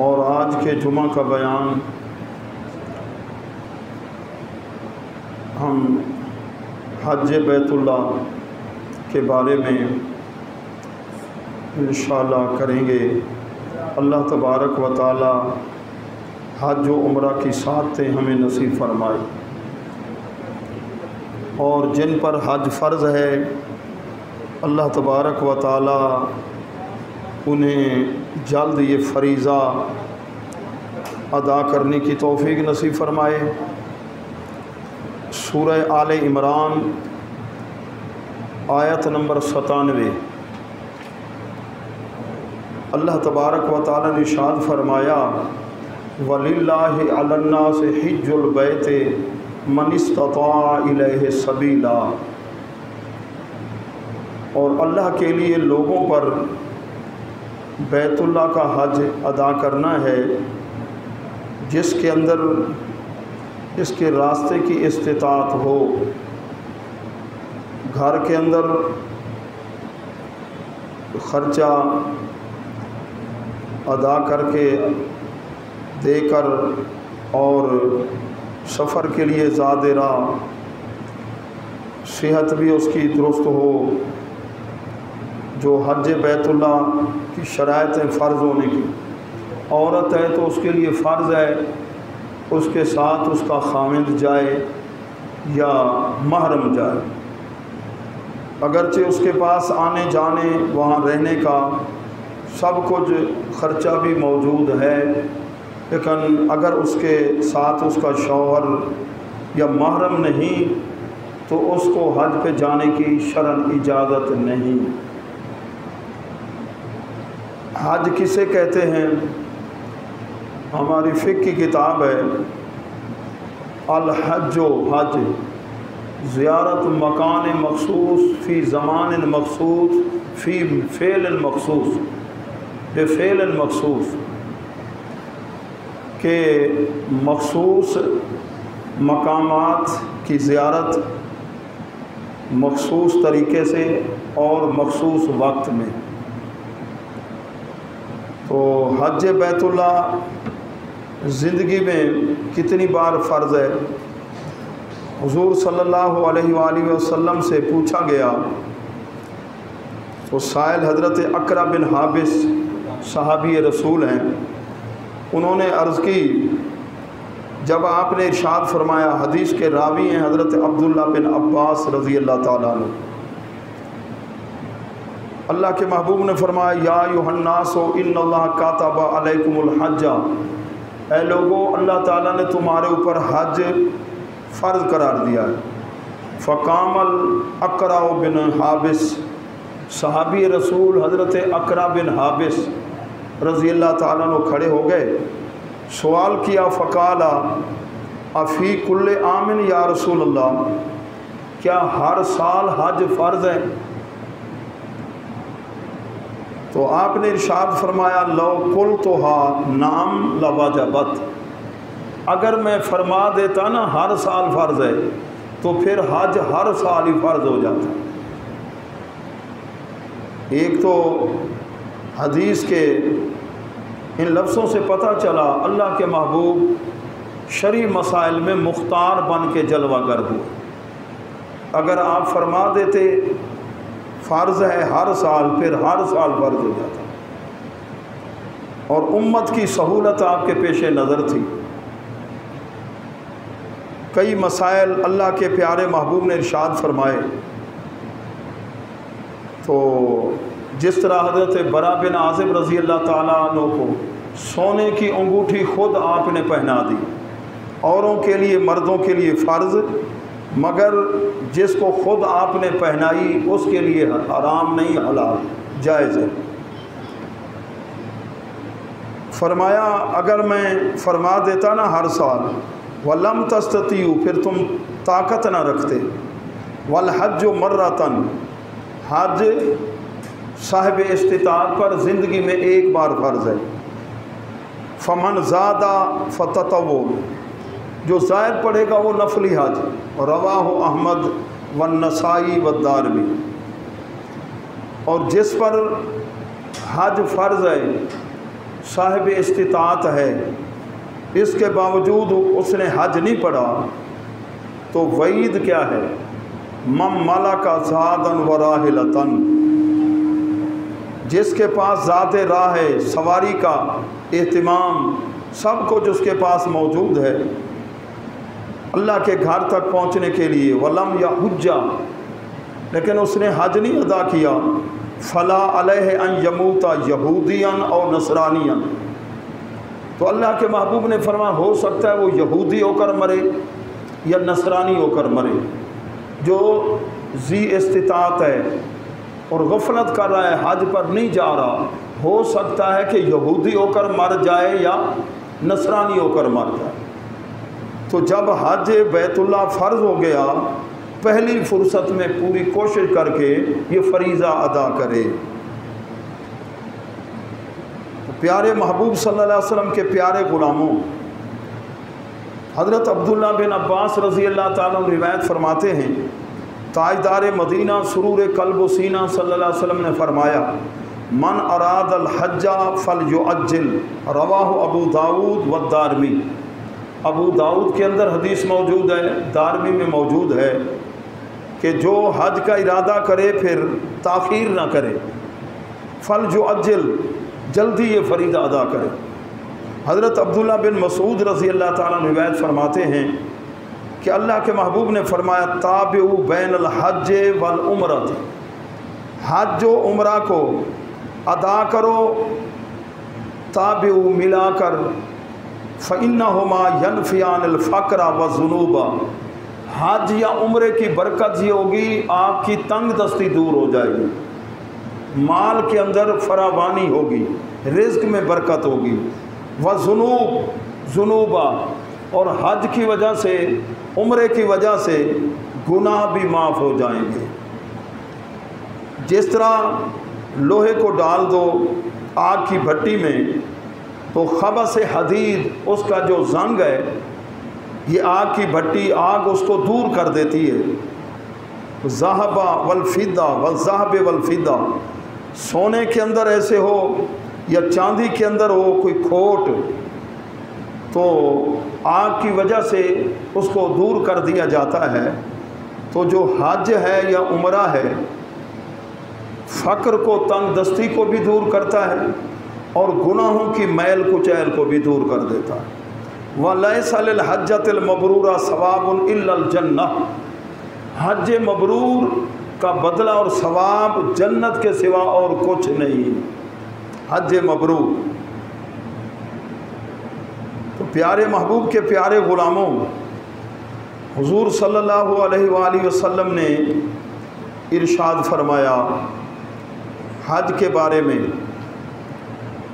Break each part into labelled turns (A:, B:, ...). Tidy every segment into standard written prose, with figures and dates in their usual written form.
A: और आज के जुमा का बयान हम हज बैतुल्लाह के बारे में इंशाअल्लाह करेंगे। अल्लाह तबारक व तआला हज व उम्रा की साथें हमें नसीब फरमाए, और जिन पर हज फ़र्ज़ है अल्लाह तबारक व तआला उन्हें जल्द ये फ़रीज़ा अदा करने की तौफ़ीक नसीब फ़रमाए। सूरह आले इमरान आयत नंबर 97 अल्लाह तबारक व तआला ने इरशाद फरमाया, वलिल्लाहि अलन्नासि हिज्जुल बैति मन इस्तता इलैहि सबीला। और अल्लाह के लिए लोगों पर बैतुल्लाह का हज अदा करना है जिसके अंदर इसके रास्ते की इस्तिताअत हो। घर के अंदर ख़र्चा अदा करके देकर और सफ़र के लिए ज़ादिरा सेहत भी उसकी दुरुस्त हो। जो हज बैतुल्लाह की शराइतें फ़र्ज़ होने की, औरत है तो उसके लिए फ़र्ज़ है उसके साथ उसका खामिद जाए या महरम जाए। अगरचे उसके पास आने जाने वहाँ रहने का सब कुछ ख़र्चा भी मौजूद है, लेकिन अगर उसके साथ उसका शौहर या महरम नहीं तो उसको हज पे जाने की शरअन इजाज़त नहीं। हज किसे कहते हैं? हमारी फ़िक़्ह की किताब है अल हज हज ज़ियारत मकान मखसूस फ़ी ज़मान मखसूस फ़ी फ़ेल मखसूस बेफ़ेल मखसूस के मखसूस मकामात की ज़ियारत मखसूस तरीके से और मखसूस वक्त में। तो हज बैतुल्लाह ज़िंदगी में कितनी बार फ़र्ज़ है? हुज़ूर सल्लल्लाहु अलैहि वसल्लम से पूछा गया तो साइल हज़रत अक़रा बिन हाबिस सहाबी रसूल हैं, उन्होंने अर्ज़ की जब आपने इरशाद फरमाया, हदीस के रावी हैं हज़रत अब्दुल्ला बिन अब्बास रज़ी अल्लाह ताला अन्हु, अल्लाह के महबूब ने फरमाया, या अय्युहन्नासो इन्नल्लाह कातबा अलैकुमुल हज्जा, ऐ लोगो अल्लाह ताला ने तुम्हारे ऊपर हज फ़र्ज़ करार दिया है। फ़कामल अक़रा बिन हाबिस, सहाबी रसूल हज़रत अक़रा बिन हाबिस रज़ी अल्लाह ताला अन्हु खड़े हो गए, सवाल किया, फ़काला अफ़ी कुल्ले आमिन या रसूल अल्लाह, क्या हर साल हज फ़र्ज़ है? तो आपने इरशाद फरमाया, लो कुल तो हा नाम लवाजबत, अगर मैं फरमा देता ना हर साल फ़र्ज़ है तो फिर हज हर साल ही फ़र्ज़ हो जाता। एक तो हदीस के इन लफ्ज़ों से पता चला अल्लाह के महबूब शरई मसाइल में मुख्तार बन के जलवागर हुए। अगर आप फरमा देते फ़र्ज़ है हर साल, फिर हर साल फ़र्ज़ हो जाता। और उम्मत की सहूलत आपके पेश नज़र थी। कई मसाइल अल्लाह के प्यारे महबूब ने इरशाद फरमाए। तो जिस तरह हज़रत बरा बिन आज़िब रज़ी अल्लाह ताला अन्हु को सोने की अंगूठी ख़ुद आपने पहना दी, औरों के लिए मर्दों के लिए फ़र्ज़, मगर जिसको ख़ुद आपने पहनाई उसके लिए हराम नहीं, हलाल जायज़ है। फरमाया अगर मैं फरमा देता ना हर साल, वलम तस्ततीयु, फिर तुम ताकत ना रखते, वल हज मर्रतन, हज साहिब इस्तिताअत पर ज़िंदगी में एक बार फ़र्ज़ है। फ़मन ज़ादा फ़ततवो, जो ज़ायद पढ़ेगा वो नफली हज। रवाहु अहमद व नसाई व दारमी, और जिस पर हज फ़र्ज़ है साहिब इस्तिताअत है, इसके बावजूद उसने हज नहीं पढ़ा, तो वईद क्या है? मम मलका ज़ादन व राहिलतन, जिसके पास ज़ाते राह है, सवारी का एहतिमाम सब कुछ उसके पास मौजूद है अल्लाह के घर तक पहुँचने के लिए। वलम या हुज्जा, लेकिन उसने हज नहीं अदा किया। फ़ला अलैहि अन यमूता यहूदियन और नसरानियन, तो अल्लाह के महबूब ने फरमाया हो सकता है वो यहूदी होकर मरे या नसरानी होकर मरे। जो जी इस्तिताअत है और गफलत कर रहा है, हज पर नहीं जा रहा, हो सकता है कि यहूदी होकर मर जाए या नसरानी होकर मर जाए। तो जब हज बैतुल्लाह फ़र्ज़ हो गया, पहली फुर्सत में पूरी कोशिश करके ये फरीज़ा अदा करे। तो प्यारे महबूब सल्लल्लाहु अलैहि वसल्लम के प्यारे ग़ुलामों, हज़रत अब्दुल्ला बिन अब्बास रज़ी अल्लाह ताला रिवायत फरमाते हैं, ताजदार मदीना सुरूर क़ल्ब व सीना सल्लल्लाहु अलैहि वसल्लम ने फरमाया, मन अरादल हज्जा फल युअज्जिल, रवाहु अबू दाऊद व दारमी। अबू दाऊद के अंदर हदीस मौजूद है, दारमी में मौजूद है कि जो हज का इरादा करे फिर ताख़ीर ना करे, फल युअज्जिल, जल्दी ये फ़रीज़ा अदा करे। हज़रत अब्दुल्ला बिन मसूद रज़ी अल्लाह ताला रिवायत फरमाते हैं कि अल्लाह के महबूब ने फरमाया, ताबिउ बैनल हज वल उम्रत, हज व उम्रा को अदा करो, ताबिउ मिलाकर, फ़इन्नहुमा यनफ़ियानिल फ़क़्र व ज़ुनूबा, हज या उम्रे की बरकत ये होगी आपकी तंग दस्ती दूर हो जाएगी, माल के अंदर फरावानी होगी, रिज़्क़ में बरकत होगी, व ज़ुनूबा, और हज की वजह से, उम्रे की वजह से गुनाह भी माफ़ हो जाएंगे। जिस तरह लोहे को डाल दो आग की भट्टी में तो खबस हदीद, उसका जो जंग है, ये आग की भट्टी आग उसको दूर कर देती है। ज़हबा वलफ़िदा वज़हब वलफ़िदा, सोने के अंदर ऐसे हो या चांदी के अंदर हो कोई खोट, तो आग की वजह से उसको दूर कर दिया जाता है। तो जो हज है या उम्रा है, फ़क्र को, तंग दस्ती को भी दूर करता है और गुनाहों की मैल कुचैल को भी दूर कर देता है। वलैसा लिल हज्जतिल मबरूरा सवाबुन इल्लल जन्नह, हज मबरूर का बदला और सवाब जन्नत के सिवा और कुछ नहीं। हज मबरूर। तो प्यारे महबूब के प्यारे ग़ुलामों, हुज़ूर सल्लल्लाहु अलैहि वसल्लम ने इरशाद फरमाया हज के बारे में,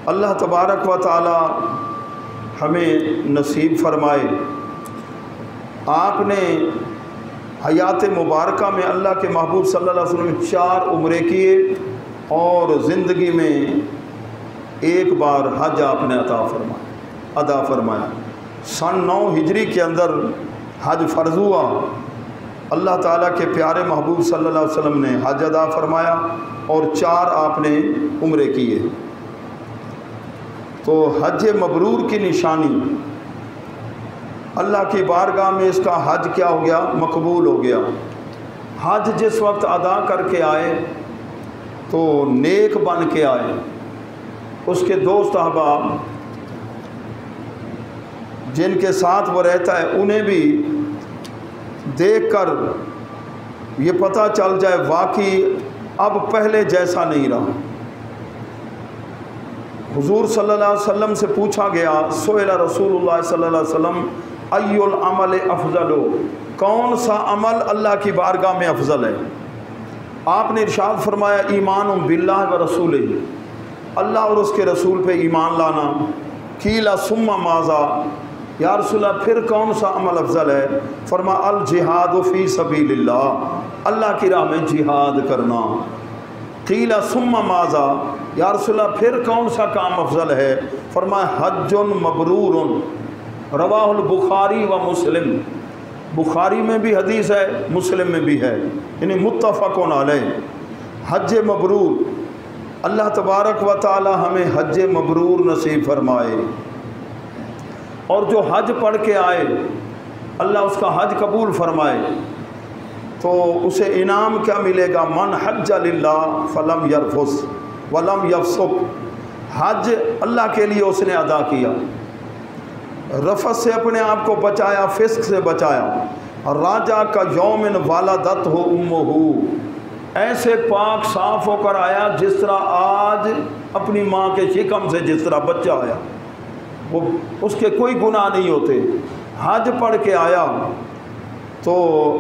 A: अल्लाह तबारक व ताला हमें नसीब फरमाए। आपने हयात मुबारका में अल्लाह के महबूब सल्लल्लाहु अलैहि वसल्लम 4 उम्रे किए और ज़िंदगी में एक बार हज आपने अदा फरमाया। सन 9 हिजरी के अंदर हज फ़र्ज़ हुआ। अल्लाह ताला के प्यारे महबूब सल्लल्लाहु अलैहि वसल्लम ने हज अदा फरमाया और 4 आपने उम्रे किए। तो हज मबरूर की निशानी, अल्लाह की बारगाह में इसका हज क्या हो गया? मकबूल हो गया। हज जिस वक्त अदा करके आए तो नेक बन के आए। उसके दोस्त अहबाब जिनके साथ वो रहता है उन्हें भी देखकर ये पता चल जाए वाकई अब पहले जैसा नहीं रहा। हुजूर सल्लल्लाहु अलैहि वसल्लम से पूछा गया, सोएला रसूलुल्लाह सल्लल्लाहु अलैहि वसल्लम अय्युल अमल अफजलो, कौन सा अमल अल्लाह की बारगाह में अफजल है? आपने इरशाद फरमाया ईमान बिल्लाह व रसूलिही, अल्लाह और उसके रसूल पे ईमान लाना। कीला सुम्मा माज़ा, या रसूलल्लाह फिर कौन सा अमल अफजल है? फरमा अल जिहाद फ़ी सबीलिल्लाह, अल्लाह की राह में जिहाद करना। कीला सुम्मा माज़ा, या रसूलल्लाह फिर कौन सा काम अफजल है? फरमाया हज्जुन मबरूरुन, रवाहुल बुखारी व मुस्लिम, बुखारी में भी हदीस है, मुस्लिम में भी है, यानी मुत्तफ़क़ुन अलैह। हज मबरूर अल्लाह तबारक व तआला हमें हज मबरूर नसीब फरमाए, और जो हज पढ़ के आए अल्लाह उसका हज कबूल फरमाए, तो उसे इनाम क्या मिलेगा? मन हज लिल्लाह फलम यरफुस वलम यफसुक। हज अल्लाह के लिए उसने अदा किया, रफस से अपने आप को बचाया, फिस्क से बचाया। राजा का यौमिन वालदत हो उम्मुहु, ऐसे पाक साफ होकर आया जिस तरह आज अपनी माँ के शिकम से जिस तरह बच्चा आया, वो उसके कोई गुनाह नहीं होते। हज पढ़ के आया तो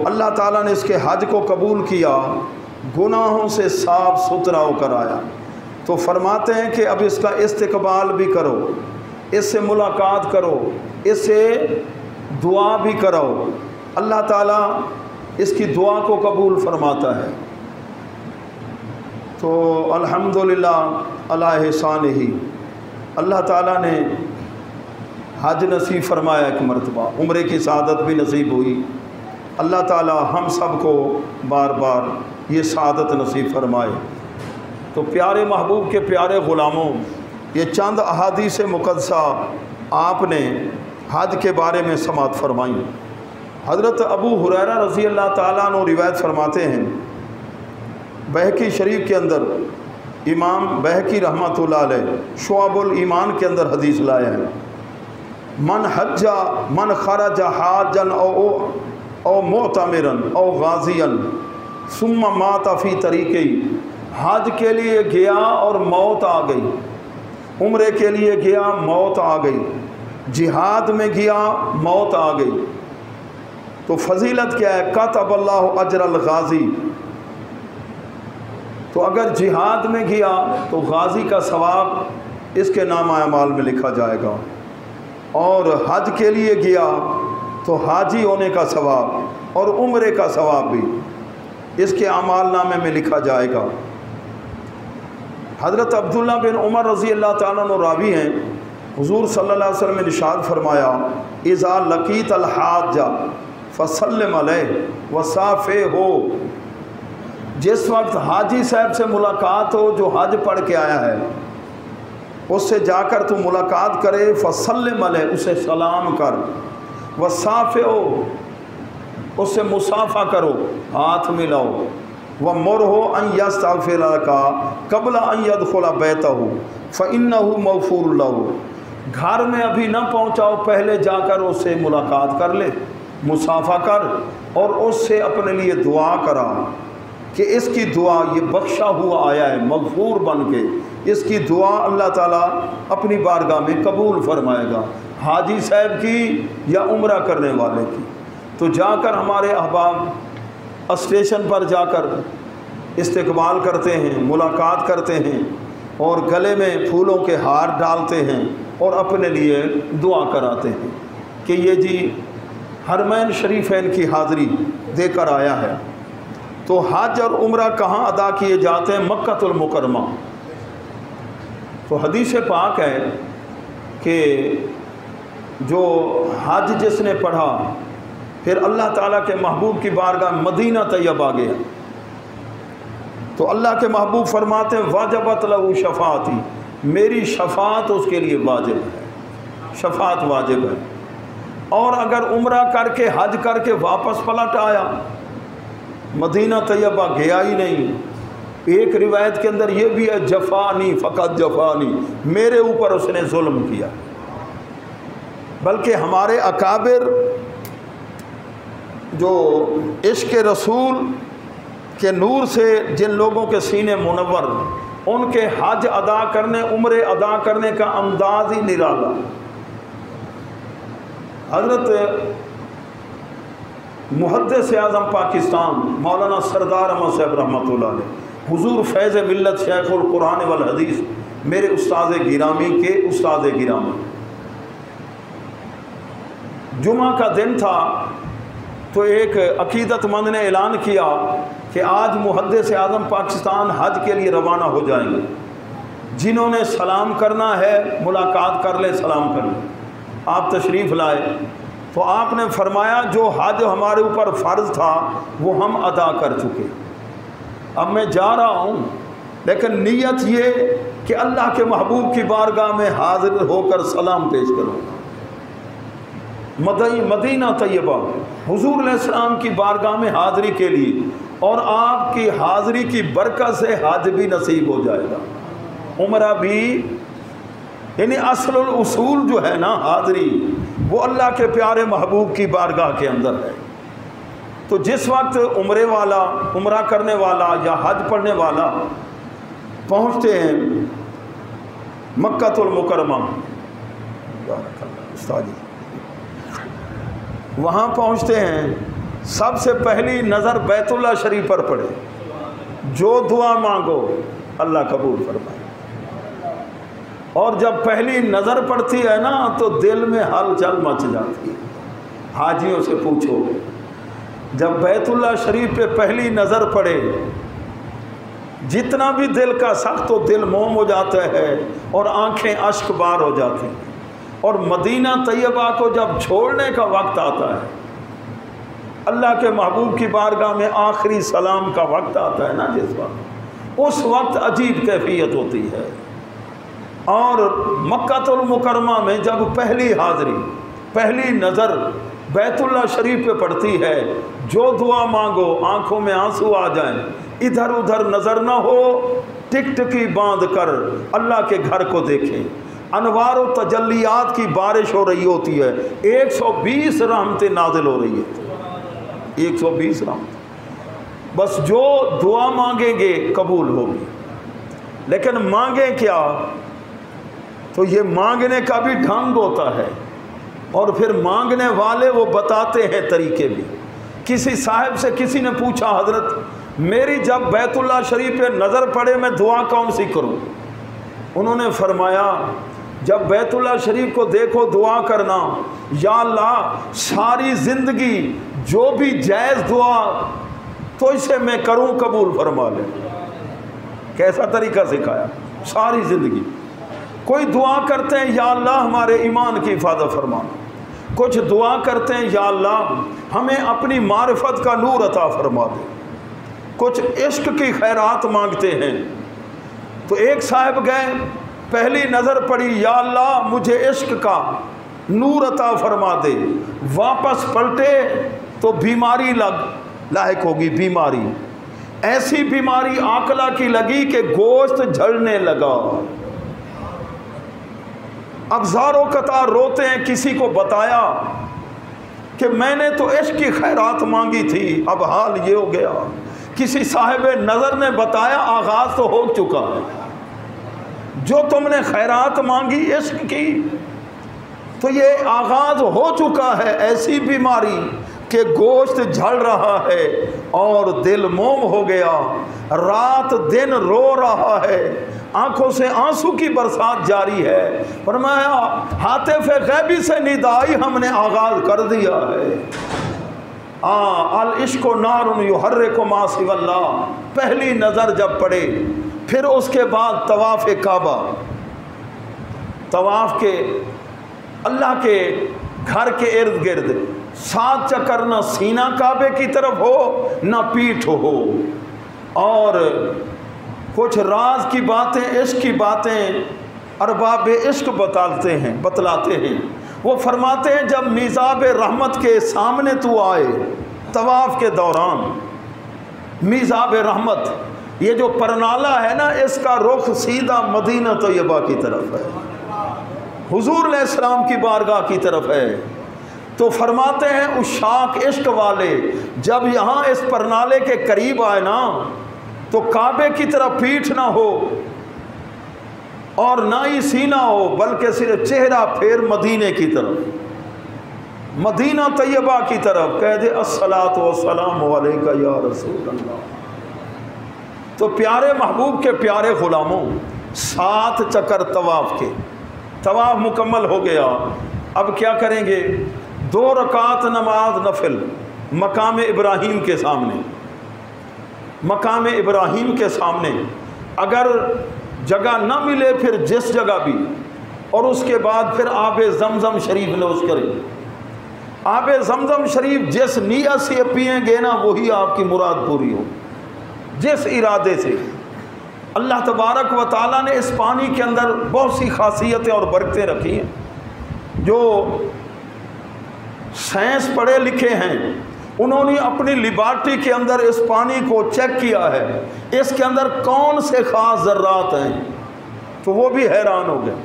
A: अल्लाह ताला ने इसके हज को कबूल किया, गुनाहों से साफ सुथरा होकर आया। तो फरमाते हैं कि अब इसका इस्तकबाल भी करो, इससे मुलाकात करो, इससे दुआ भी करो। अल्लाह ताला इसकी दुआ को कबूल फरमाता है। तो अल्हम्दुलिल्लाह अला एहसानिही, अल्लाह ताला ने हज नसीब फरमाया एक मरतबा, उम्रे की सआदत भी नसीब हुई। अल्लाह ताला हम सब को बार बार ये सआदत नसीब फरमाए। तो प्यारे महबूब के प्यारे ग़ुलामों, ये चंद अहादीस मुक़द्दसा आपने हज के बारे में समाअत फरमाई। हज़रत अबू हुरैरा रज़ी अल्लाह ताला अन्हु रिवायत फरमाते हैं, बहकी शरीफ के अंदर इमाम बहकी रहमतुल्लाह अलैह शुअबुल ईमान के अंदर हदीस लाए हैं, मन हज्जा मन खरजा हाजन औ मोतमिरन औ गाजियन सुम्मा माता फ़ी तरीक़ी, हज के लिए गया और मौत आ गई, उम्रे के लिए गया मौत आ गई, जिहाद में गया मौत आ गई, तो फजीलत क्या है? कतबल्लाहु अजरल गाजी। तो अगर जिहाद में गया तो गाजी का सवाब इसके नामा अमाल में लिखा जाएगा, और हज के लिए गया तो हाजी होने का सवाब और उम्रे का सवाब भी इसके अमाल नामे में लिखा जाएगा। हज़रत अब्दुल्ला बिन उमर रज़ी अल्लाह ताला अन्हु रावी हैं, हुज़ूर सल्लल्लाहु अलैहि वसल्लम ने इरशाद फरमाया, इज़ा लकीत अल हाजा फसल्लिम अलैहि वसाफ़े हो, जिस वक्त हाजी साहब से मुलाकात हो जो हज पढ़ के आया है, उससे जाकर तू मुलाकात करे, फसल्लिम अलैहि, उसे सलाम कर, वसाफ़े हो, उससे मुसाफ़ा करो, हाथ मिलाओ, व मुरहो अन यस्तग़फ़िर लका क़ब्ल अन यदख़ुल बैतहु फ़इन्नहु मग़फ़ूरुन लहु। घर में अभी न पहुँचाओ, पहले जाकर उससे मुलाकात कर ले, मुसाफ़ा कर, और उससे अपने लिए दुआ करा कि इसकी दुआ, ये बख्शा हुआ आया है मग़फ़ूर बन के, इसकी दुआ अल्लाह ताला अपनी बारगाह में कबूल फरमाएगा, हाजी साहब की या उम्रा करने वाले की। तो जाकर हमारे अहबाब स्टेशन पर जाकर इस्तकबाल करते हैं, मुलाकात करते हैं, और गले में फूलों के हार डालते हैं और अपने लिए दुआ कराते हैं कि ये जी हरमैन शरीफैन की हाज़िरी देकर आया है। तो हज और उम्रा कहाँ अदा किए जाते हैं? मक्कातुल मुकर्रमा। तो हदीस पाक है कि जो हज जिसने पढ़ा, फिर अल्लाह ताला के महबूब की बारगाह मदीना तैयबा गया, तो अल्लाह के महबूब फरमाते हैं, वाजबत लहू शफ़ाअती, मेरी शफ़ाअत उसके लिए वाजिब है, शफ़ाअत वाजिब है। और अगर उम्रा करके हज करके वापस पलट आया, मदीना तैयबा गया ही नहीं, एक रिवायत के अंदर ये भी है, जफ़ानी फ़क़त जफ़ानी, मेरे ऊपर उसने जुल्म किया। बल्कि हमारे अकाबिर जो इश्क़ रसूल के नूर से जिन लोगों के सीने मुनव्वर, उनके हज अदा करने, उम्रे अदा करने का अंदाज ही निराला। हज़रत मुहद्दिस आज़म पाकिस्तान मौलाना सरदार अहमद साहब रहमतुल्लाह अलैह, हुज़ूर फैज़ मिल्लत शेखुल कुरान वल हदीस, मेरे उस्ताद गिरामी के उस्ताद गिरामी, जुमा का दिन था तो एक अकीदतमंद ने ऐलान किया कि आज मुहद्दिस आज़म पाकिस्तान हज के लिए रवाना हो जाएंगे, जिन्होंने सलाम करना है मुलाकात कर ले, सलाम कर ले। आप तशरीफ़ लाए तो आपने फरमाया जो हज हमारे ऊपर फ़र्ज़ था वो हम अदा कर चुके, अब मैं जा रहा हूँ लेकिन नीयत ये कि अल्लाह के महबूब की बारगाह में हाजिर होकर सलाम पेश करो। मदीना तैयबा हुजूर अलैहिस्सलाम की बारगाह में हाज़िरी के लिए, और आपकी हाज़िरी की बरकत से हज भी नसीब हो जाएगा, उम्रा भी। यानी असलुल उसूल जो है ना हाज़िरी, वो अल्लाह के प्यारे महबूब की बारगाह के अंदर है। तो जिस वक्त उम्रे वाला, उम्रा करने वाला या हज पढ़ने वाला पहुँचते हैं मक्कातुल मुकर्रमा, वहाँ पहुँचते हैं, सबसे पहली नज़र बैतुल्लाह शरीफ पर पड़े, जो दुआ मांगो अल्लाह कबूल फरमाए। और जब पहली नज़र पड़ती है ना तो दिल में हलचल मच जाती है। हाजियों से पूछो, जब बैतुल्लाह शरीफ पे पहली नज़र पड़े, जितना भी दिल का सख्त तो दिल मोम हो जाता है और आंखें अश्क बार हो जाती हैं। और मदीना तैयबा को जब छोड़ने का वक्त आता है, अल्लाह के महबूब की बारगाह में आखिरी सलाम का वक्त आता है ना जिस वक्त, उस वक्त अजीब कैफियत होती है। और मक्कातुल मुकर्रमा में जब पहली हाज़िरी, पहली नज़र बैतुल्लाह शरीफ पे पड़ती है, जो दुआ मांगो आंखों में आंसू आ जाएं, इधर उधर नज़र ना हो, टिकटिकी बांध कर अल्लाह के घर को देखें। अनवार व तजल्लियात की बारिश हो रही होती है, 120 रहमतें नाजिल हो रही है, 120 रहमत। बस जो दुआ मांगेंगे कबूल होगी। लेकिन मांगे क्या, तो ये मांगने का भी ढंग होता है, और फिर मांगने वाले वो बताते हैं तरीके भी। किसी साहब से किसी ने पूछा, हजरत मेरी जब बैतुल्लाह शरीफ पे नज़र पड़े मैं दुआ कौन सी करूं? उन्होंने फरमाया, जब बैतुल्लाह शरीफ को देखो दुआ करना, या अल्लाह सारी ज़िंदगी जो भी जायज़ दुआ तो इसे मैं करूं कबूल फरमा ले। कैसा तरीका सिखाया, सारी ज़िंदगी। कोई दुआ करते हैं, या अल्लाह हमारे ईमान की हिफाजत फरमाना। कुछ दुआ करते हैं, या अल्लाह हमें अपनी मारिफत का नूर अता फरमा दे। कुछ इश्क की खैरात मांगते हैं। तो एक साहब गए, पहली नज़र पड़ी, या अल्लाह मुझे इश्क का नूर अता फरमा दे। वापस पलटे तो बीमारी लायक होगी, बीमारी ऐसी बीमारी आकला की लगी कि गोश्त झड़ने लगा। अब ज़ारो कतार रोते हैं। किसी को बताया कि मैंने तो इश्क की खैरात मांगी थी, अब हाल ये हो गया। किसी साहिब नज़र ने बताया, आगाज़ तो हो चुका है, जो तुमने खैरात मांगी इश्क की, तो ये आगाज़ हो चुका है। ऐसी बीमारी कि गोश्त झड़ रहा है और दिल मोम हो गया, रात दिन रो रहा है, आंखों से आंसू की बरसात जारी है। फरमाया, हातिफ़े गैबी से निदाई हमने आगाज़ कर दिया है। अल इश्को नारुन युहर्रिकु मा सिवल्लाह, पहली नज़र जब पड़े, फिर उसके बाद तवाफ़ काबा, तवाफ़ के अल्लाह के घर के इर्द गिर्द 7 चक्कर, ना सीना काबे की तरफ हो ना पीठ हो। और कुछ राज की बातें, इश्क की बातें अरबाब इश्क बतलाते हैं। वो फरमाते हैं, जब मिज़ाब रहमत के सामने तू आए तवाफ़ के दौरान, मिज़ाब रहमत, ये जो परनाला है ना, इसका रुख सीधा मदीना तैयबा की तरफ है, हुजूर अलैहिस्सलाम की बारगाह की तरफ है। तो फरमाते हैं, उशाक इश्क वाले जब यहाँ इस परनाले के करीब आए ना, तो काबे की तरफ पीठ ना हो और ना ही सीना हो, बल्कि सिर्फ चेहरा फेर मदीने की तरफ, मदीना तैयबा की तरफ, कह दे अस्सलातु वस्सलामु अलैका या रसूल अल्लाह। तो प्यारे महबूब के प्यारे ग़ुलामों, 7 चक्कर तवाफ़ के, तवाफ़ मुकम्मल हो गया। अब क्या करेंगे? 2 रकात नमाज नफिल मकाम इब्राहीम के सामने, मकाम इब्राहीम के सामने। अगर जगह न मिले फिर जिस जगह भी, और उसके बाद फिर आब ज़मज़म शरीफ नोश करें। आब ज़मज़म शरीफ जिस नीयत से पिएंगे ना, वही आपकी मुराद पूरी हो, जिस इरादे से। अल्लाह तबारक व तआला ने इस पानी के अंदर बहुत सी खासियतें और बरकतें रखी हैं। जो साइंस पढ़े लिखे हैं उन्होंने अपनी लिबार्टी के अंदर इस पानी को चेक किया है, इसके अंदर कौन से ख़ास ज़र्रात हैं, तो वो भी हैरान हो गए।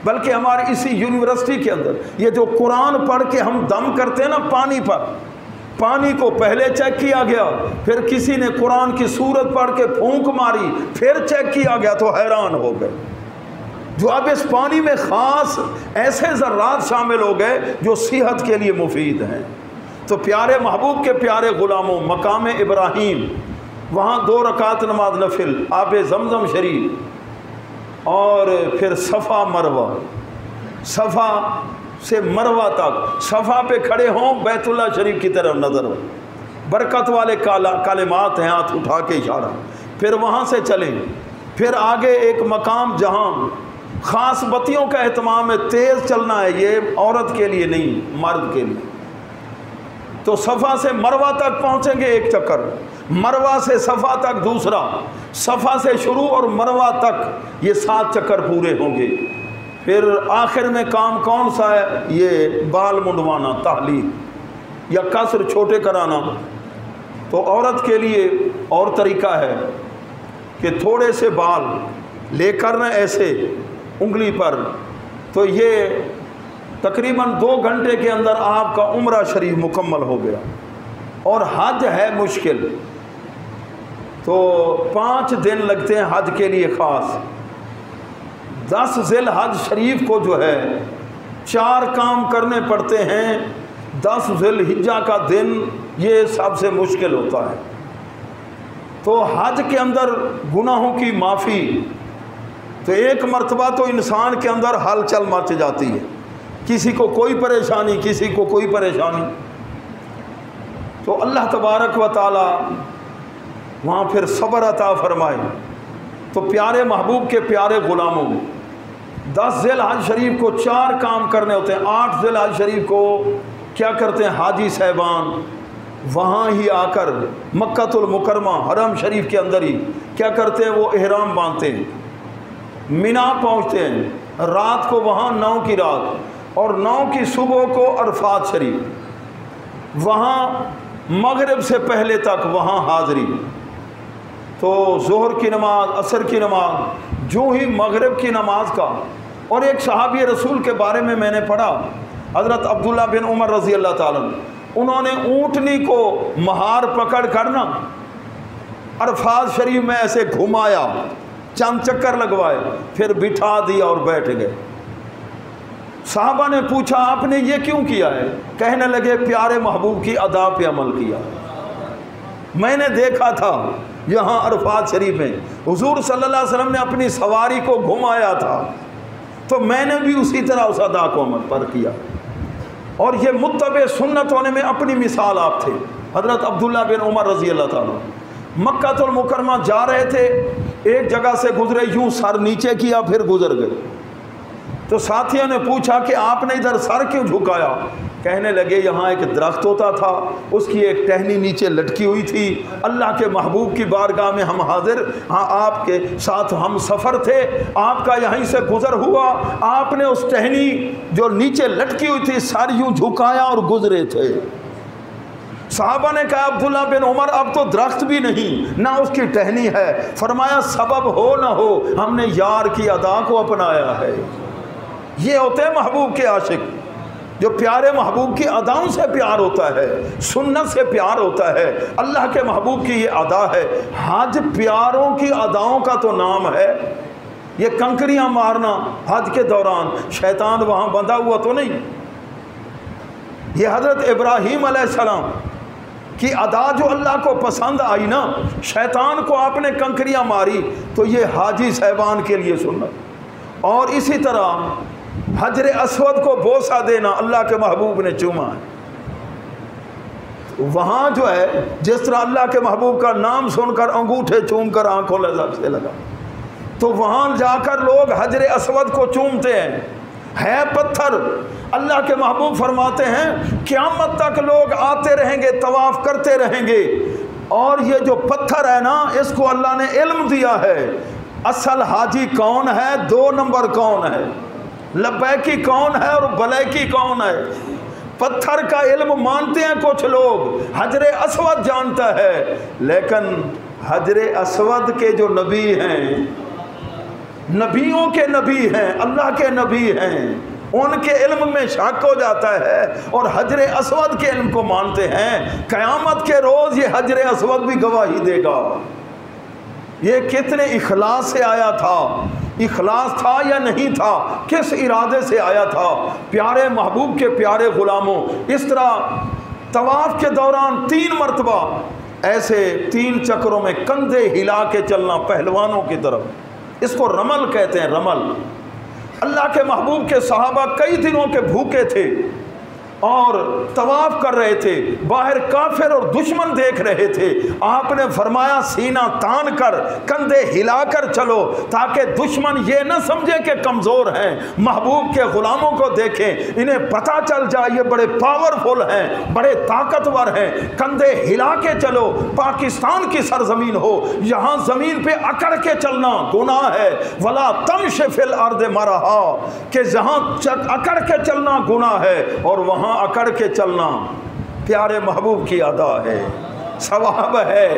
A: बल्कि हमारी इसी यूनिवर्सिटी के अंदर ये जो कुरान पढ़ के हम दम करते हैं ना पानी पर, पानी को पहले चेक किया गया, फिर किसी ने कुरान की सूरत पढ़ के फूंक मारी, फिर चेक किया गया, तो हैरान हो गए। जो अब इस पानी में ख़ास ऐसे ज़र्रात शामिल हो गए जो सेहत के लिए मुफीद हैं। तो प्यारे महबूब के प्यारे ग़ुलामों, मकाम इब्राहीम, वहाँ 2 रकात नमाज नफिल, आब ज़मज़म शरीफ, और फिर सफ़ा मरवा, सफ़ा से मरवा तक, सफ़ा पे खड़े हों, बैतुल्लाह शरीफ की तरफ नज़र हो, बरकत वाले कालिमात हैं, हाथ उठा के इशारा, फिर वहाँ से चलें, फिर आगे एक मकाम जहाँ ख़ास बत्तियों का एहतमाम है, तेज़ चलना है, ये औरत के लिए नहीं, मर्द के लिए। तो सफ़ा से मरवा तक पहुँचेंगे एक चक्कर, मरवा से सफ़ा तक दूसरा, सफ़ा से शुरू और मरवा तक ये 7 चक्कर पूरे होंगे। फिर आखिर में काम कौन सा है, ये बाल मुंडवाना, ताहलील या कसर छोटे कराना। तो औरत के लिए और तरीका है कि थोड़े से बाल लेकर न ऐसे उंगली पर, तो ये तकरीबन 2 घंटे के अंदर आपका उम्रा शरीफ मुकम्मल हो गया। और हज है मुश्किल, तो 5 दिन लगते हैं हज के लिए ख़ास। 10 ज़िल हज शरीफ को जो है 4 काम करने पड़ते हैं। 10 ज़िल हिज्जा का दिन ये सबसे मुश्किल होता है। तो हज के अंदर गुनाहों की माफ़ी, तो एक मर्तबा तो इंसान के अंदर हलचल मच जाती है, किसी को कोई परेशानी, किसी को कोई परेशानी। तो अल्लाह तबारक व तआला वहाँ फिर सब्र अता फरमाए। तो प्यारे महबूब के प्यारे ग़ुलामों, 10 ज़िल हज शरीफ को 4 काम करने होते हैं। 8 ज़िल हज शरीफ को क्या करते हैं, हाजी साहबान वहाँ ही आकर मक्कातुल मुकरमा हरम शरीफ के अंदर ही क्या करते हैं, वो इहराम बांधते हैं, मिना पहुँचते हैं, रात को वहाँ 9 की रात और 9 की सुबह को अरफात शरीफ, वहाँ मगरिब से पहले तक वहाँ हाज़री। तो ज़ोहर की नमाज, असर की नमाज, जो ही मगरिब की नमाज का। और एक सहाबी रसूल के बारे में मैंने पढ़ा, हज़रत अब्दुल्ला बिन उमर रज़ी अल्लाह ताला, उन्होंने ऊँटनी को महार पकड़ कर ना अरफात शरीफ में ऐसे घुमाया, चंद चक्कर लगवाए, फिर बिठा दिया और बैठ गए। साहबा ने पूछा आपने ये क्यों किया है? कहने लगे प्यारे महबूब की अदा पे अमल किया। मैंने देखा था यहाँ अरफात शरीफ में हुजूर सल्लल्लाहु अलैहि वसल्लम ने अपनी सवारी को घुमाया था, तो मैंने भी उसी तरह उस अदा को अमल पर किया। और ये मुत्तबे सुन्नत होने में अपनी मिसाल आप थे। हज़रत अब्दुल्ला बिन उमर रज़ी अल्लाह ताला मक्कातुल मुकरमा जा रहे थे, एक जगह से गुजरे, यूँ सर नीचे किया फिर गुजर गए। तो साथियों ने पूछा कि आपने इधर सर क्यों झुकाया? कहने लगे यहाँ एक दरख्त होता था, उसकी एक टहनी नीचे लटकी हुई थी, अल्लाह के महबूब की बारगाह में हम हाजिर, हाँ आपके साथ हम सफ़र थे, आपका यहीं से गुज़र हुआ, आपने उस टहनी जो नीचे लटकी हुई थी सर यूँ झुकाया और गुजरे थे। साहबा ने कहा अब्दुल्ला बिन उमर अब तो दरख्त भी नहीं, ना उसकी टहनी है। फरमाया सबब हो ना हो, हमने यार की अदा को अपनाया है। ये होते हैं महबूब के आशिक, जो प्यारे महबूब की अदाओं से प्यार होता है, सुन्नत से प्यार होता है। अल्लाह के महबूब की ये अदा है। हज प्यारों की अदाओं का तो नाम है। ये कंकरियां मारना हज के दौरान, शैतान वहाँ बंधा हुआ तो नहीं। ये हज़रत इब्राहीम अलैहिस्सलाम की अदा जो अल्लाह को पसंद आई ना, शैतान को आपने कंकरियां मारी, तो ये हाजी साहबान के लिए सुन्नत। और इसी तरह हजरे अस्वद को बोसा देना अल्लाह के महबूब ने चूमा है। वहाँ जो है जिस तरह अल्लाह के महबूब का नाम सुनकर अंगूठे चूम कर आंखों से लगा, तो वहाँ जाकर लोग हजरे अस्वद को चूमते हैं। है पत्थर, अल्लाह के महबूब फरमाते हैं क़यामत तक लोग आते रहेंगे, तवाफ़ करते रहेंगे, और ये जो पत्थर है ना, इसको अल्लाह ने इल्म दिया है, असल हाजी कौन है, 2 नंबर कौन है, लब्बैकी कौन है और बलैकी कौन है। पत्थर का इल्म मानते हैं कुछ लोग, हजरे अस्वद जानता है, लेकिन हजरे अस्वद के जो नबी हैं, नबियों के नबी हैं, अल्लाह के नबी हैं, उनके इल्म में शक हो जाता है और हजरे अस्वद के इल्म को मानते हैं। क़यामत के रोज़ ये हजरे अस्वद भी गवाही देगा। ये कितने इखलास से आया था, इखलास था या नहीं था, किस इरादे से आया था। प्यारे महबूब के प्यारे ग़ुलामों, इस तरह तवाफ़ के दौरान 3 मरतबा ऐसे 3 चक्रों में कंधे हिला के चलना पहलवानों की तरफ, इसको रमल कहते हैं, रमल। अल्लाह के महबूब के सहाबा कई दिनों के भूखे थे और तवाफ कर रहे थे, बाहर काफिर और दुश्मन देख रहे थे। आपने फरमाया सीना तान कर कंधे हिलाकर चलो, ताकि दुश्मन ये न समझे कि कमज़ोर हैं। महबूब के ग़ुलामों को देखें, इन्हें पता चल जाए ये बड़े पावरफुल हैं, बड़े ताकतवर हैं। कंधे हिला के चलो, पाकिस्तान की सरजमीन हो, यहाँ ज़मीन पे अकड़ के चलना गुनाह है। वला तमश फिल अर्द मरहा, कि जहाँ अकड़ के चलना गुनाह है और वहाँ अकड़ के चलना प्यारे महबूब की अदा है, सवाब है।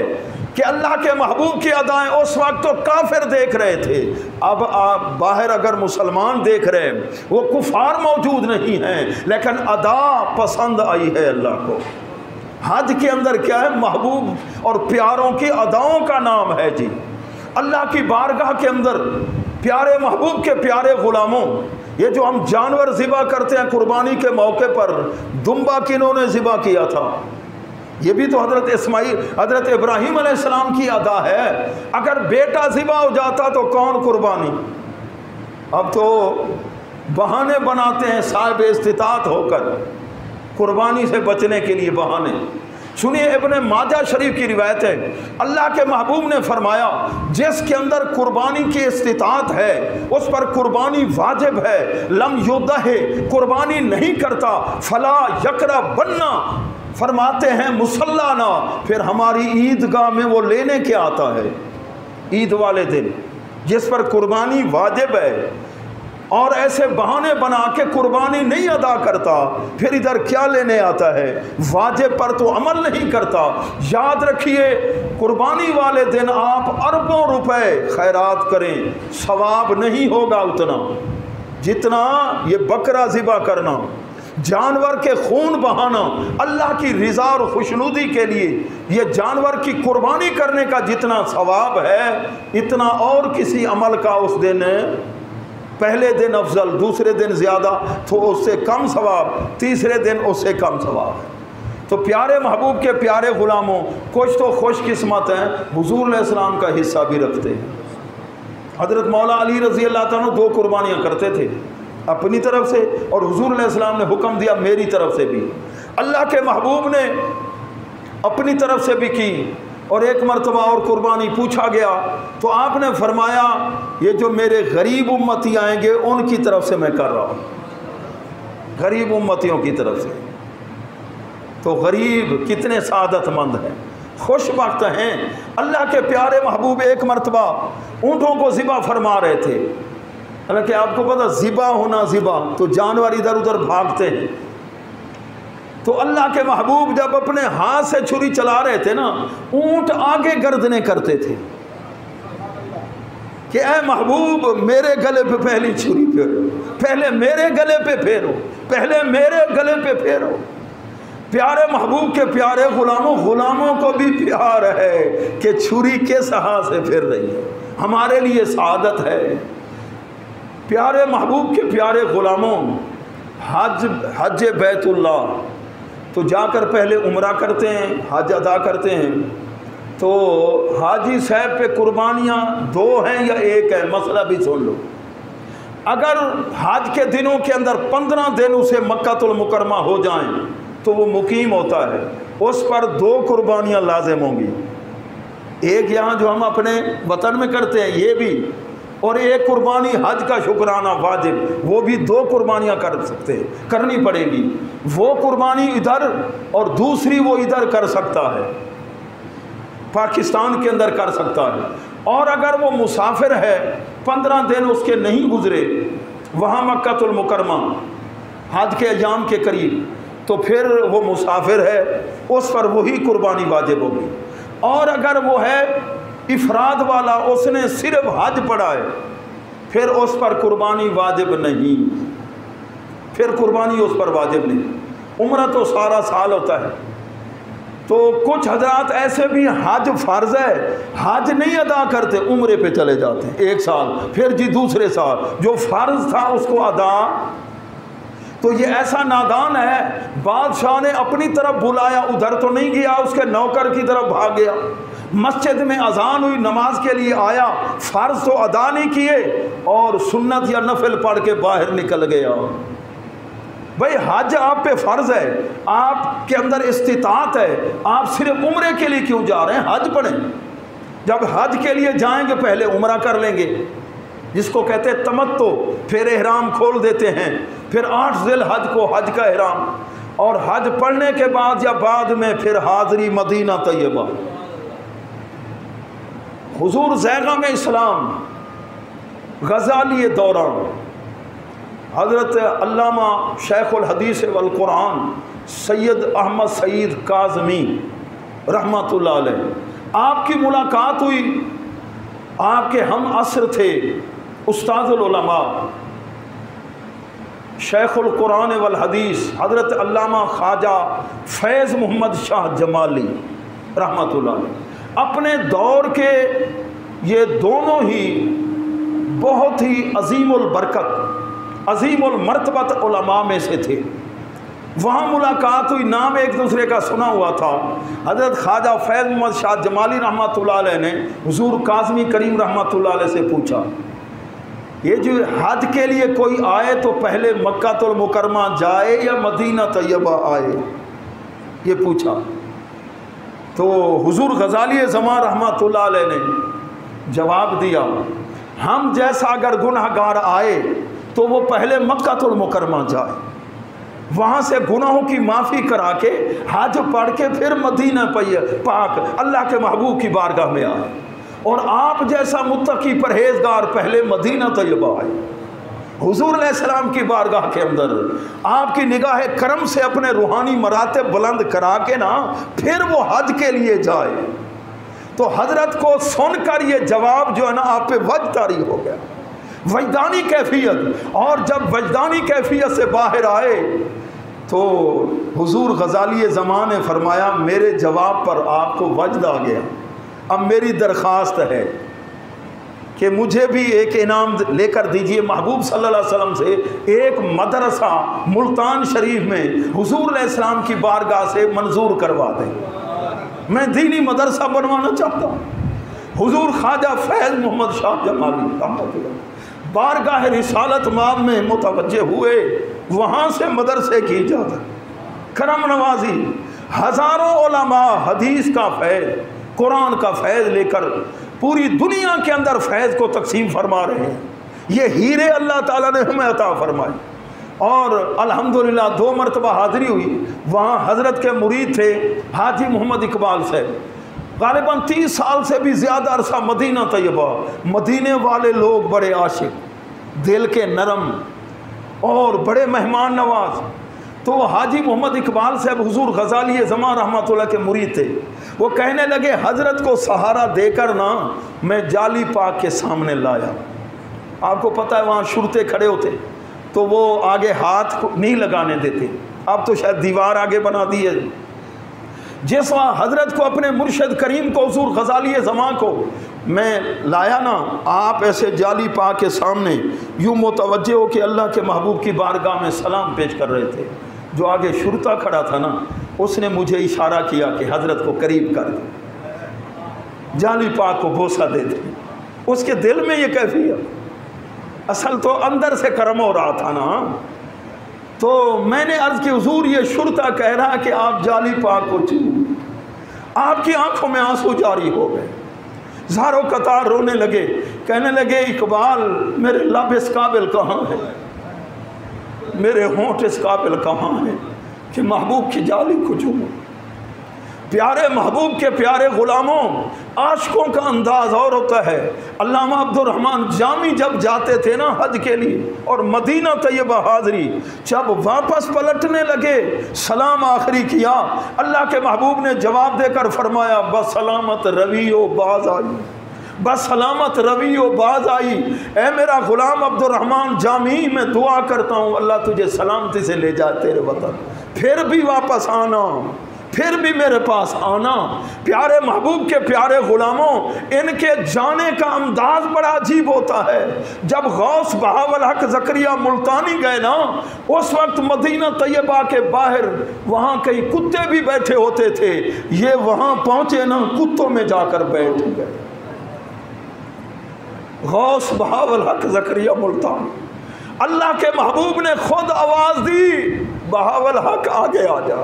A: कि अल्लाह के महबूब की अदाएं उस वक्त तो काफिर देख रहे थे, अब आप बाहर अगर मुसलमान देख रहे हैं, वो कुफार मौजूद नहीं हैं, लेकिन अदा पसंद आई है अल्लाह को। हज के अंदर क्या है, महबूब और प्यारों की अदाओं का नाम है जी। अल्लाह की बारगाह के अंदर प्यारे महबूब के प्यारे ग़ुलामों, ये जो हम जानवर ज़िबा करते हैं कुर्बानी के मौके पर, दुम्बा किन्होंने ज़िबा किया था, ये भी तो हज़रत इब्राहीम अलैहिस्सलाम की अदा है। अगर बेटा ज़िबा हो जाता तो कौन कुर्बानी। अब तो बहाने बनाते हैं साहिब इस्तिताअत होकर, कुर्बानी से बचने के लिए बहाने। सुनिए, इब्ने माजा शरीफ की रिवायत है, अल्लाह के महबूब ने फरमाया जिसके अंदर कुर्बानी की इस्तिताअत है उस पर कुर्बानी वाजिब है। लम युदहे, कुर्बानी नहीं करता, फला यकरा बनना, फरमाते हैं मुसल्लाना, फिर हमारी ईदगाह में वो लेने के आता है ईद वाले दिन, जिस पर कुर्बानी वाजिब है। और ऐसे बहाने बना के कुर्बानी नहीं अदा करता, फिर इधर क्या लेने आता है, वाजिब पर तो अमल नहीं करता। याद रखिए, कुर्बानी वाले दिन आप अरबों रुपए खैरात करें, सवाब नहीं होगा उतना जितना ये बकरा ज़िबा करना, जानवर के खून बहाना अल्लाह की रिज़ा और खुशनुदी के लिए, ये जानवर की कुर्बानी करने का जितना सवाब है, इतना और किसी अमल का उस दिन, पहले दिन अफजल, दूसरे दिन ज़्यादा, तो उससे कम सवाब, तीसरे दिन उससे कम सवाब है। तो प्यारे महबूब के प्यारे ग़ुलामों, कुछ तो खुशकिस्मत हैं, हुज़ूर अलैहिस्सलाम का हिस्सा भी रखते हैं। हज़रत मौला अली रज़ी अल्लाह तआला 2 कुर्बानियाँ करते थे अपनी तरफ से, और हुज़ूर अलैहिस्सलाम ने हुक्म दिया मेरी तरफ से भी। अल्लाह के महबूब ने अपनी तरफ से भी की, और एक मरतबा और कुर्बानी पूछा गया तो आपने फरमाया ये जो मेरे गरीब उम्मती आएंगे उनकी तरफ से मैं कर रहा हूँ, गरीब उम्मतियों की तरफ से। तो गरीब कितने सादतमंद हैं, खुशबख्त हैं। अल्लाह के प्यारे महबूब एक मरतबा ऊँटों को ज़िबा फरमा रहे थे। हालांकि आपको पता, ज़िबा होना ज़िबा तो जानवर इधर उधर भागते हैं, तो अल्लाह के महबूब जब अपने हाथ से छुरी चला रहे थे ना, ऊंट आगे गर्दने करते थे कि ऐ महबूब मेरे गले पे पहली छुरी फेरो, पहले मेरे गले पे फेरो, पहले मेरे गले पे फेरो। प्यारे महबूब के प्यारे ग़ुलामों, ग़ुलामों को भी प्यार है कि छुरी किस हाथ से फिर रही है, हमारे लिए सादत है। प्यारे महबूब के प्यारे ग़ुलामों, हज बैतुल्लाह तो जाकर पहले उम्रा करते हैं, हज अदा करते हैं। तो हाजी साहब पे कुर्बानियाँ 2 हैं या 1 है, मसला भी सुन लो। अगर हज के दिनों के अंदर 15 दिन उसे मक्कातुल मुकरमा हो जाएं तो वो मुकीम होता है, उस पर 2 कुर्बानियाँ लाजिम होंगी। एक यहाँ जो हम अपने वतन में करते हैं ये भी, और एक कुर्बानी हज का शुक्राना वाजिब, वो भी 2 कुर्बानियाँ कर सकते हैं, करनी पड़ेगी। वो कुर्बानी इधर और दूसरी वो इधर कर सकता है, पाकिस्तान के अंदर कर सकता है। और अगर वो मुसाफिर है 15 दिन उसके नहीं गुजरे वहाँ मक्कातुल मुकरमा हज के अयाम के करीब, तो फिर वो मुसाफिर है, उस पर वही कुर्बानी वाजिब होगी। और अगर वो है इफराद वाला, उसने सिर्फ हज पढ़ा है, फिर उस पर कुर्बानी वाजिब नहीं, फिर कुर्बानी उस पर वाजिब नहीं। उम्रा तो सारा साल होता है। तो कुछ हजरात ऐसे भी हज फ़र्ज़ है, हज नहीं अदा करते, उम्रे पे चले जाते हैं 1 साल, फिर जी दूसरे साल जो फ़र्ज़ था उसको अदा। तो ये ऐसा नादान है, बादशाह ने अपनी तरफ बुलाया, उधर तो नहीं गया, उसके नौकर की तरफ भाग गया। मस्जिद में अजान हुई, नमाज के लिए आया, फ़र्ज़ तो अदा नहीं किए और सुन्नत या नफिल पढ़ के बाहर निकल गया। भाई हज आप पे फ़र्ज़ है, आपके अंदर इस्तिताअत है, आप सिर्फ उम्रे के लिए क्यों जा रहे हैं? हज पढ़ें। जब हज के लिए जाएंगे पहले उम्रा कर लेंगे, जिसको कहते हैं तमत्तो, फिर एहराम खोल देते हैं, फिर 8 ज़िलहज को हज का एहराम, और हज पढ़ने के बाद या बाद में फिर हाज़री मदीना तैयबा। हुजूर ज़ैग़ाम इस्लाम गज़ाली दौरान हज़रत अल्लामा शेखुल हदीस वल कुरान सैयद अहमद सईद काज़मी रहमतुल्लाह अलैह आपकी मुलाकात हुई। आपके हम असर थे उस्ताजुल उलमा शेखुल कुरान वल हदीस हज़रत अल्लामा ख्वाजा फैज़ मोहम्मद शाह जमाली रहमतुल्लाह अलैह। अपने दौर के ये दोनों ही बहुत ही अजीमुल बरकत अजीमुल मर्तबत उलमा में से थे। वहाँ मुलाकात हुई, नाम एक दूसरे का सुना हुआ था। हज़रत ख्वाजा फैज़ मोहम्मद शाह जमाली रहमतुल्लाह अलैह ने हुज़ूर काज़मी करीम रहमतुल्लाह अलैह से पूछा, ये जो हज के लिए कोई आए तो पहले मक्कातुल मुकरमा जाए या मदीना तैयबा आए, ये पूछा। तो हुज़ूर गज़ाली ज़मान रहमतुल्लाह अलैह ने जवाब दिया, हम जैसा अगर गुनहगार आए तो वो पहले मक्कातुल मुकरमा जाए, वहाँ से गुनाहों की माफ़ी करा के हज पढ़ के फिर मदीना पाक अल्लाह के महबूब की बारगाह में आए, और आप जैसा मुत्तकी परहेजगार पहले मदीना तैयबा आए। हुजूर अलैहिस्सलाम की बारगाह के अंदर आपकी निगाह करम से अपने रूहानी मरातब बुलंद करा के ना फिर वो हज के लिए जाए। तो हजरत को सुनकर ये जवाब जो है ना आप पे वजदारी हो गया, वजदानी कैफियत। और जब वजदानी कैफियत से बाहर आए तो हुजूर गज़ाली ज़मान ने फरमाया, मेरे जवाब पर आपको वजद आ गया, अब मेरी दरख्वास्त है कि मुझे भी एक इनाम लेकर दीजिए। महबूब सल्लल्लाहु अलैहि वसल्लम से एक मदरसा मुल्तान शरीफ में हुजूर अलैहिस्सलाम की बारगाह से मंजूर करवा दें, मैं दीनी मदरसा बनवाना चाहता हूँ। हुजूर ख्वाजा फैज़ मोहम्मद शाह जमाली बारगाह रिसालत माब में मुतवज्जे हुए, वहाँ से मदरसे की इजाज़त, करम नवाजी, हज़ारों उलमा हदीस का फैज़, कुरान का फैज़ लेकर पूरी दुनिया के अंदर फैज़ को तकसीम फरमा रहे हैं। ये हीरे अल्लाह ताला ने हमें अता फरमाए। और अल्हम्दुलिल्लाह 2 मरतबा हाज़िरी हुई, वहाँ हज़रत के मुरीद थे हाजी मोहम्मद इकबाल साहब, ग़ालिबन 30 साल से भी ज़्यादा अरसा मदीना तैयबा। मदीने वाले लोग बड़े आशिक, दिल के नरम और बड़े मेहमान नवाज। तो हाजी मोहम्मद इकबाल साहब हुजूर गज़ाली ज़मान रहमतुल्लाह के मुरीद थे। वो कहने लगे, हज़रत को सहारा देकर ना मैं जाली पाक के सामने लाया। आपको पता है वहाँ शुरते खड़े होते तो वो आगे हाथ नहीं लगाने देते, अब तो शायद दीवार आगे बना दी है। जिस वहाँ हज़रत को अपने मुर्शिद करीम को हुजूर गज़ाली ज़मान को मैं लाया ना, आप ऐसे जाली पाक के सामने यूँ मुतवज्जे हो कि अल्लाह के महबूब की बारगाह में सलाम पेश कर रहे थे। जो आगे शुरता खड़ा था ना, उसने मुझे इशारा किया कि हज़रत को करीब कर दे, जाली पाक को बोसा दे दे। उसके दिल में ये कैफियत, असल तो अंदर से करम हो रहा था ना। तो मैंने अर्ज़ की, हुजूर ये शुरता कह रहा कि आप जाली पाक को छू, आपकी आंखों में आंसू जारी हो गए, ज़ारो कतार रोने लगे, कहने लगे, इकबाल मेरे लब इस काबिल कहाँ है, मेरे होंठ इस काबिल कहाँ है कि महबूब की जाली को छूऊं। प्यारे महबूब के प्यारे ग़ुलामों, आशिकों का अंदाज़ और होता है। अल्लामा अब्दुर्रहमान जामी जब जाते थे ना हज के लिए और मदीना तैयबा हाज़री, जब वापस पलटने लगे सलाम आखिरी किया, अल्लाह के महबूब ने जवाब देकर फरमाया बस सलामत रवियो बाज आई, बस सलामत रवियो बाज आई। ए मेरा ग़ुलाम अब्दुर्रहमान जामी, मैं दुआ करता हूँ अल्लाह तुझे सलामती से ले जाए तेरे वतन, फिर भी वापस आना, फिर भी मेरे पास आना। प्यारे महबूब के प्यारे ग़ुलामों, इनके जाने का अंदाज बड़ा अजीब होता है। जब गौस बहावल हक ज़करिया मुल्तानी गए ना, उस वक्त मदीना तैयबा के बाहर वहाँ कई कुत्ते भी बैठे होते थे। ये वहाँ पहुँचे ना, कुत्तों में जाकर बैठ गए। गौस बहावल हक ज़करिया मुल्तानी, अल्लाह के महबूब ने खुद आवाज़ दी, बहावल हक आगे आ जा,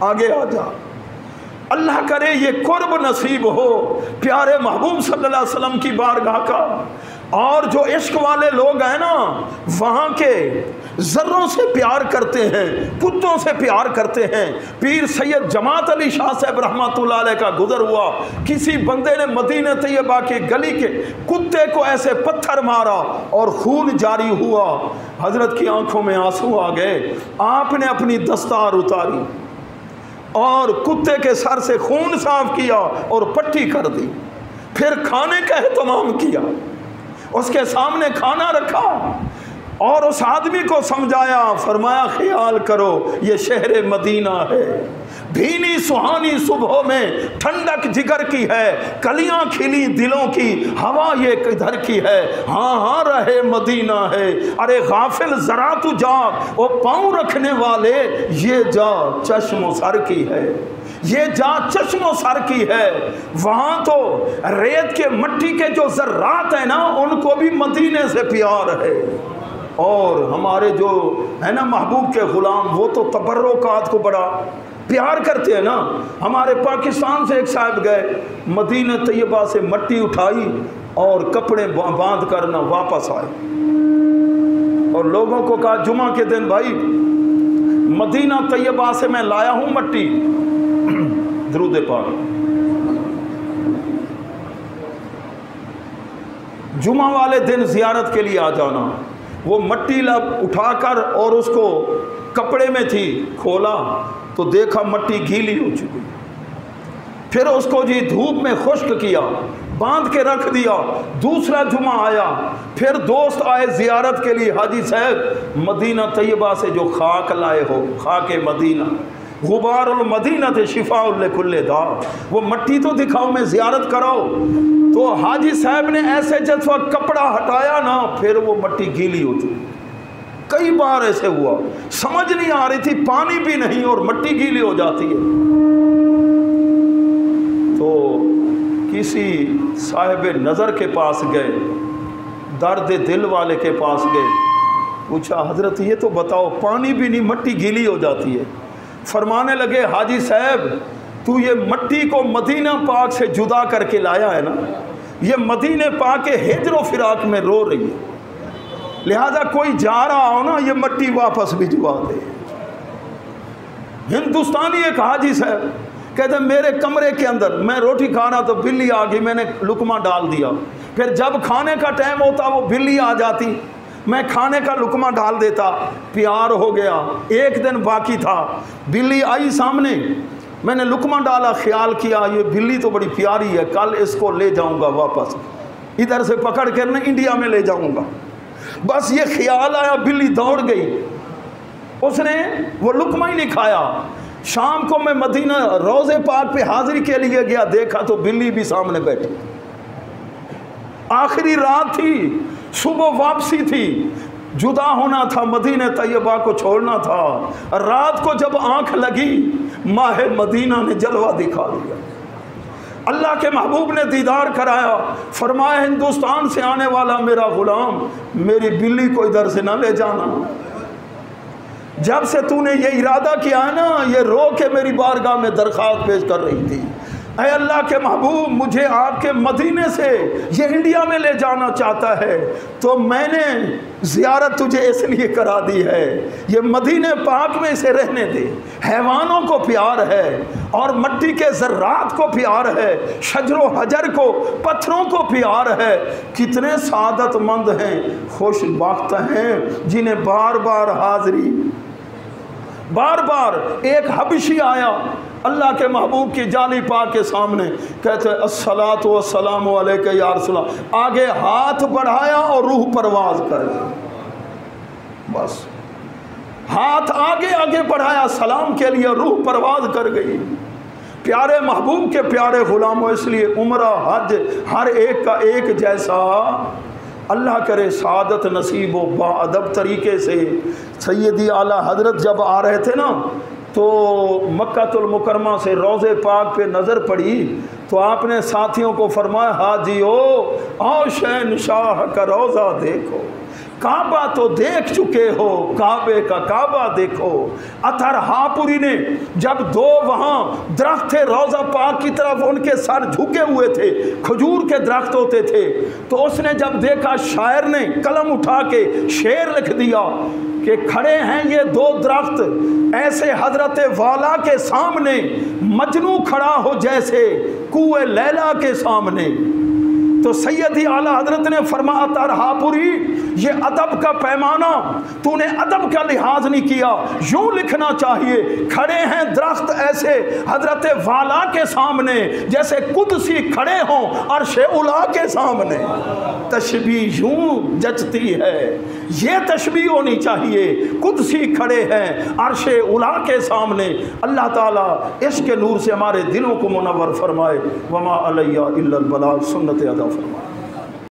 A: आगे आ जा। अल्लाह करे ये कुर्ब नसीब हो प्यारे महबूब सल्लल्लाहु अलैहि वसल्लम की बारगाह का। और जो इश्क वाले लोग हैं ना, वहाँ के ज़र्रों से प्यार करते हैं, कुत्तों से प्यार करते हैं। पीर सैयद जमात अली शाह साहब रहमतुल्लाह अलैह का गुज़र हुआ, किसी बंदे ने मदीना तैयबा के गली के कुत्ते को ऐसे पत्थर मारा और खून जारी हुआ। हज़रत की आंखों में आंसू आ गए। आपने अपनी दस्तार उतारी और कुत्ते के सर से खून साफ किया और पट्टी कर दी। फिर खाने का एहतमाम किया, उसके सामने खाना रखा और उस आदमी को समझाया, फरमाया ख्याल करो ये शहर मदीना है, भीनी सुहानी सुबह में ठंडक जिगर की है, कलियां खिली दिलों की, हवा ये किधर की है, हाँ हाँ रहे मदीना है। अरे गाफिल जरा तू जा, वो पाँव रखने वाले ये जा चश्मो सर की है, ये जा चश्मो सर की है। वहाँ तो रेत के मट्टी के जो ज़र्रात है ना, उनको भी मदीने से प्यार है। और हमारे जो है ना महबूब के ग़ुलाम, वो तो तबर्रुकात को बड़ा प्यार करते हैं ना। हमारे पाकिस्तान से एक साहब गए, मदीना तैयबा से मट्टी उठाई और कपड़े बांध कर ना वापस आए और लोगों को कहा जुमा के दिन भाई मदीना तैयबा से मैं लाया हूँ मट्टी, दरूद पाक, जुमा वाले दिन ज़ियारत के लिए आ जाना। वो मट्टी उठाकर और उसको कपड़े में थी, खोला तो देखा मट्टी गीली हो चुकी। फिर उसको जी धूप में खुश्क किया, बांध के रख दिया। दूसरा जुमा आया, फिर दोस्त आए ज़ियारत के लिए, हाजी साहब मदीना तैयबा से जो खाक लाए हो, खाके मदीना, गुबारुल मदीना थे शिफाउल कुल्ले दा, वो मट्टी तो दिखाओ, मैं ज़ियारत कराओ। तो हाजी साहब ने ऐसे जब कपड़ा हटाया ना, फिर वो मट्टी गीली हो चुकी। कई बार ऐसे हुआ, समझ नहीं आ रही थी, पानी भी नहीं और मट्टी गीली हो जाती है। तो किसी साहिब नज़र के पास गए, दर्द दिल वाले के पास गए, पूछा हजरत ये तो बताओ पानी भी नहीं मट्टी गीली हो जाती है। फरमाने लगे हाजी साहब तू ये मट्टी को मदीना पाक से जुदा करके लाया है ना, ये मदीने पाक के हिजर फिराक में रो रही है, लिहाजा कोई जा रहा हो ना ये मट्टी वापस भिजवा दे। हिंदुस्तानी एक हाजी साहब कहते मेरे कमरे के अंदर मैं रोटी खा रहा तो बिल्ली आ गई, मैंने लुकमा डाल दिया, फिर जब खाने का टाइम होता वो बिल्ली आ जाती, मैं खाने का लुकमा डाल देता, प्यार हो गया। एक दिन बाकी था, बिल्ली आई सामने, मैंने लुकमा डाला, ख्याल किया ये बिल्ली तो बड़ी प्यारी है, कल इसको ले जाऊंगा वापस, इधर से पकड़ कर ना इंडिया में ले जाऊंगा। बस ये ख्याल आया, बिल्ली दौड़ गई, उसने वो लुकमा ही नहीं खाया। शाम को मैं मदीना रोज़े पाक पे हाजिरी के लिए गया, देखा तो बिल्ली भी सामने बैठी। आखिरी रात थी, सुबह वापसी थी, जुदा होना था, मदीने तैयबा को छोड़ना था। रात को जब आंख लगी, माह मदीना ने जलवा दिखा दिया, अल्लाह के महबूब ने दीदार कराया। फरमाया हिंदुस्तान से आने वाला मेरा गुलाम, मेरी बिल्ली को इधर से ना ले जाना, जब से तूने ये इरादा किया है ना, ये रो के मेरी बारगाह में दरख्वास्त पेश कर रही थी, ऐ अल्लाह के महबूब, मुझे आपके मदीने से ये इंडिया में ले जाना चाहता है, तो मैंने ज़ियारत तुझे इसलिए करा दी है, ये मदीने पाक में इसे रहने दे। हैवानों को प्यार है और मट्टी के ज़र्रात को प्यार है, शजरो हजर को, पत्थरों को प्यार है। कितने सादतमंद हैं, खुशबख्त हैं जिन्हें बार बार हाज़री, बार बार एक हबशी आया अल्लाह के महबूब की जाली पाक के सामने, कहते अस्सलातु वस्सलामु अलैका या रसूल अल्लाह, आगे हाथ बढ़ाया और रूह परवाज कर गई। बस हाथ आगे आगे बढ़ाया सलाम के लिए, रूह परवाज कर गई। प्यारे महबूब के प्यारे गुलामों, इसलिए उम्रा हज हर एक का एक जैसा। अल्लाह करे सादत नसीब हो। बाअदब तरीके से सैयदी आला हजरत जब आ रहे थे ना, तो मक्कातुल मुकरमा से रोज़े पाक पे नज़र पड़ी, तो आपने साथियों को फरमाया, हाजियो आओ शहंशाह का रोज़ा देखो, काबा तो देख चुके हो, काबे का काबा देखो। अतर हापुरी ने जब दो वहाँ दरख्त थे रोज़ा पाक की तरफ, उनके सर झुके हुए थे, खजूर के दरख्त होते थे, तो उसने जब देखा, शायर ने कलम उठा के शेर लिख दिया कि खड़े हैं ये दो दरख्त ऐसे हजरत वाला के सामने, मजनू खड़ा हो जैसे कुएं लैला के सामने। तो सैयदी आला हजरत ने फरमाया, तरहापुरी ये अदब का पैमाना, तूने अदब का लिहाज नहीं किया, यूं लिखना चाहिए, खड़े हैं दरख्त ऐसे हजरत वाला के सामने जैसे कुदसी खड़े हों अर्श उला के सामने। तशबीह यूं जचती है, ये तशबीह होनी चाहिए, कुदसी खड़े हैं अर्श उला के सामने। अल्लाह ताला इश्क नूर से हमारे दिलों को मुनव्वर फरमाए। वमा अलैया इल्लल बलाग, सुन्नत अदा फरमाए।